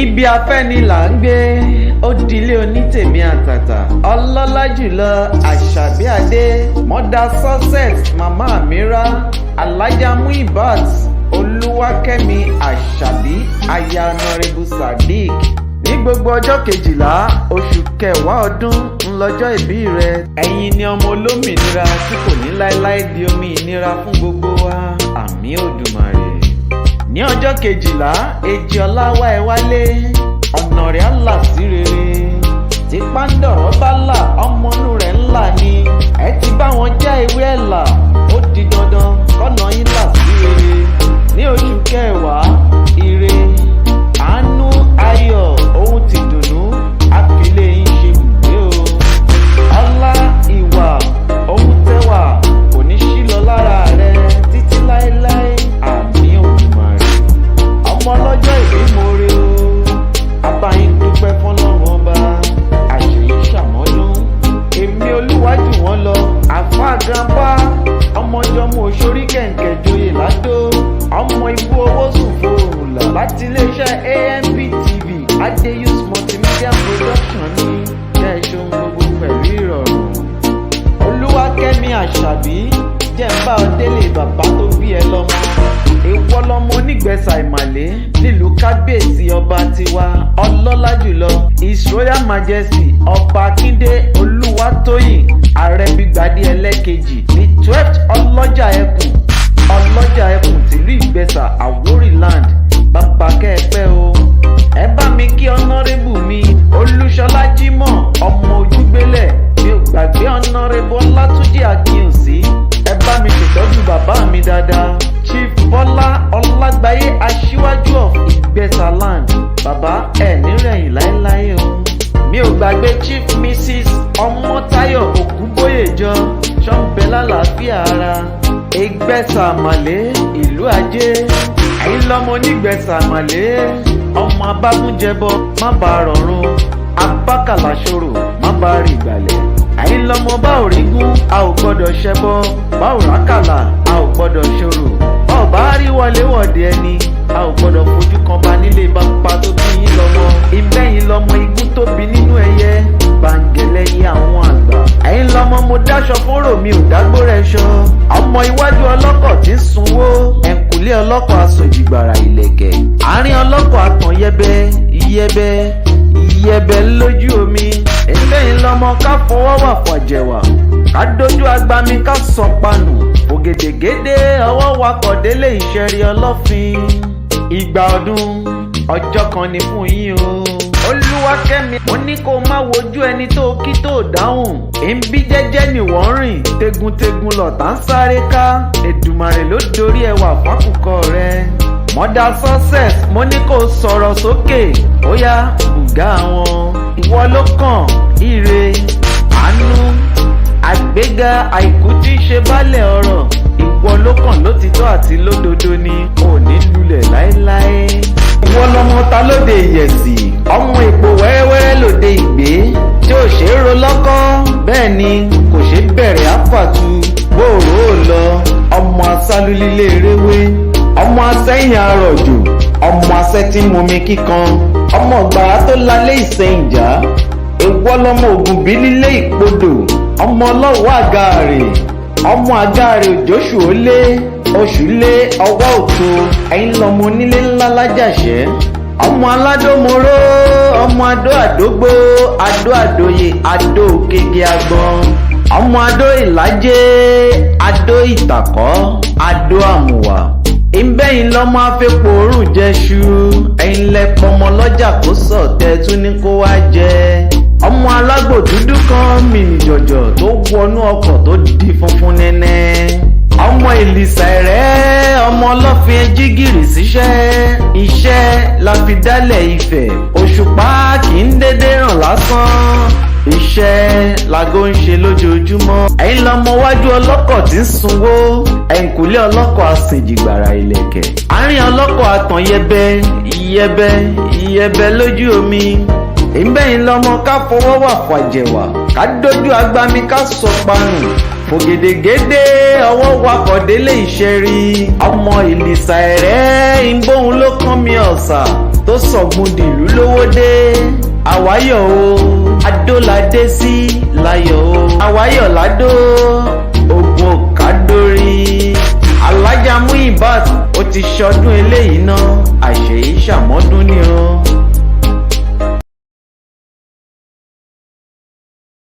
ibi afẹ́ ni là ń gbé ó dilé onítèmi àtàtà ọlọ́lá jùlọ àṣàbí adé mother success mama amira alhaja olúwakẹ́mi àṣàbí aya honorable sadiq ní gbogbo ọjọ́ 12 oṣù kẹwàá ọdún ńlọjọ́ ìbí rẹ. ẹ̀yin ni ọmọ olómìnira tí kò ní láéláé di omi ìnira fún gbogbo wa àmì òdùmarè. ní ọjọ́ 12 èjì ọláwá ẹ wálé ọ̀nà rẹ̀ á là sí rere tí pàǹdọ̀rọ̀ bá là ọmọnú rẹ̀ ńlá ni ẹ ti bá wọn já ewé ẹ̀ là ó di dandan kọ́nà yín là sí rere. ní oṣù kẹwàá ire àánú ayọ̀ ohun ti dùnnú àfilẹ̀ yín ṣe bùgbé o. ọlá ìwà ohun tẹwà kò ní sí lọ lára rẹ títí láéláé àmì òdùmarè. ọmọ ọlọ́jọ́ ìbí more o abáyín dúpẹ́ fọlọ́run ọba àṣeyí ṣàmọ́dún èmi olúwájú wọn lọ àfa grandpa ọmọjọmọ òṣòrí kẹ̀kẹ́ joyè ládó ọmọ ibú owó sùn fòrùn là láti iléeṣẹ́ AMP TV adéyus multimedia production ní kẹ́ẹ̀ṣọ́ gbogbo pẹ̀lú ìrọ̀rùn. olúwakẹ́mi àṣàbí jẹ́ ń bá ọ délé bàbá tó bí ẹ lọ́mọ èèwọ̀ lọmọ onígbẹ̀sà ìmàlẹ́ nílùú kábíyèsí ọba tiwa ọlọ́lá jùlọ his royal majesty ọba akíndé olúwatóyìn ààrẹ bígbadé ẹlẹ́kejì the 12th ọlọ́jà ẹkùn tìlú ìgbẹ̀sà àwórì land bàbá kẹ́ẹ̀pẹ́ o. ẹ bá mi kí ọ̀nàrẹ́bù mi olúṣọlá jímọ̀ ọmọ ojúgbélẹ̀ mi ò gbàgbé ọ̀nàrẹ́bù ọlátúnjí akínyòsí ẹ bá mi ṣètọ́jú bàbá mi dáadáa chief bọ́lá ọlágbáyé aṣíwájú of ìgbẹ̀sà land bàbá ẹ̀ nírẹ̀yìn láéláé o. mi ò gbàgbé chief mrs ọmọtáyọ̀ ògúnbóyèjọ ṣọ́nbẹ́lá làáfíà ara ìgbẹ̀sà àmàlẹ́ ìlú ajé ẹ̀yin lọ́mọ onígbẹ̀sà àmàlẹ́ ọmọ abágúnjẹbọ má bàa rọrùn abákàlà ṣòro má bàa rí ìgbàlẹ̀ ẹ̀yin lọ́mọ bá ò rí gún a ò gbọ́dọ̀ ṣẹbọ bá ò rákàlà a ò gbọ́dọ̀ ṣòro bá ò bá rí wọléwọ̀de ẹni a ò gbọ́dọ̀ fojú kan bá nílé bàbá tó bí yín lọ́mọ ìbẹ́yìn lọ́mọ igún tóbi nínú ẹyẹ bàǹgẹ̀lẹ̀ yí àwọn àgbà ẹ̀yin lọ́mọ mo dáṣọ fóró mi ò dágbórẹ́ ṣọ ọmọ iwájú ọlọ́kọ̀ tí ń sunwó ẹ̀ǹkùlé ọlọ́kọ̀ aṣòjìgbàrà ìlẹ̀kẹ̀ àárín ọlọ́kọ̀ àtàn yẹbẹ lójú omi ìbẹ́yìn lọ́mọ ká fọwọ́ wà fọ̀jẹ̀wà ká dójú agbami ká sọ panù ògèdègèdè ọwọ́ wakọ̀ délé ìṣẹ̀rí ọlọ́fin ìgbà ọdún ọjọ́ kan ní fún yín o. olúwakẹ́mi mo ní kó má wojú ẹni tó kí tó dáhùn èébí jẹ́jẹ́ ni wọ́n rìn tegun lọ̀tá ń sáré ká èdùmàrè ló dorí ẹwà fákùkọ rẹ. mother success mo ní kó sọ̀rọ̀ sókè ó yá bùgá wọn ìwọ ló kàn ire àánú àgbéga àìkú tí ń ṣe bálẹ̀ ọ̀rọ̀ ìwọ ló kàn lótìtọ́ àti lódodo ni ò ní lulẹ̀ láéláé. ìwọ lọmọ ta lóde ìyẹ̀sì ọmọ èpò wẹ́rẹ́wẹ́rẹ́ lóde ìgbé tí ò ṣe é ro lọ́kọ́ bẹ́ẹ̀ ni kò ṣe é bẹ̀rẹ̀ àfàtú bóòrò ò lọ ọmọ asálúlílé eréwé ọmọ asẹ́yìn arọ̀jò ọmọ asẹ́ tí ń mumi kíkan ọmọ ọgbàrá tó lálé ìsẹ̀yìnjá ìwọ lọmọ ògùn bí lílé ìpodò ọmọ ọlọ́wọ́ àgáàrè ọmọ àgáàrè òjòṣù ó lé oṣù lé ọwọ́ òtó ẹ̀yin lọmọ onílé ńlá lájàṣẹ́ ọmọ aládòmoró ọmọ adó àdógbò adó àdóyè adó òkèké agbọn ọmọ adó ìlàjẹ adó ìtàkọ́ adó àmùwà ìbẹ́yìn lọ́mọ afẹ́pọ̀ òórùn jẹ́ṣu ẹ̀yin lẹ́pọ̀ ọmọ lọ́jà kó sọ̀tẹ́ tún ní kó wá jẹ ọmọ alágbò dúdú kan mìnì jọ̀jọ̀ tó wọnú ọkọ̀ tó di funfun nẹ́nẹ́ ọmọ ìlìsà ẹ̀rẹ́ ọmọ ọlọ́fin ẹjígìrì síṣẹ́ iṣẹ́ la fi dálẹ̀ Ifẹ̀ òṣùpá kì í dédé ràn lásán iṣẹ́ lago ń ṣe lójoojúmọ́ ẹ̀yin lọmọ wájú ọlọ́kọ̀ tí ń sunwó ẹ̀ǹkùlé ọlọ́kọ̀ àsìnjìgbàrà ìlẹ̀kẹ̀ àárín ọlọ́kọ̀ àtàn yẹbẹ lójú omi ìbẹ́yìn lọmọ ká fọwọ́ wà fàjẹ̀wà ká dójú agbami ká sọ panù fògèdègèdè ọwọ́ wakọ̀ délé ìṣẹ́rí ọmọ ìlìsà ẹ̀rẹ́ ìbóhun ló kàn mí ọ̀sà tó sọ̀gbun dìlú lówó dé. àwáyọ̀ o adóládé sí láyọ̀ o àwáyọ̀ ládó ogun òkádórí. Alhaja Muibat ó ti ṣọdún eléyìí náà àṣeyí ṣàmọ́dún ni o.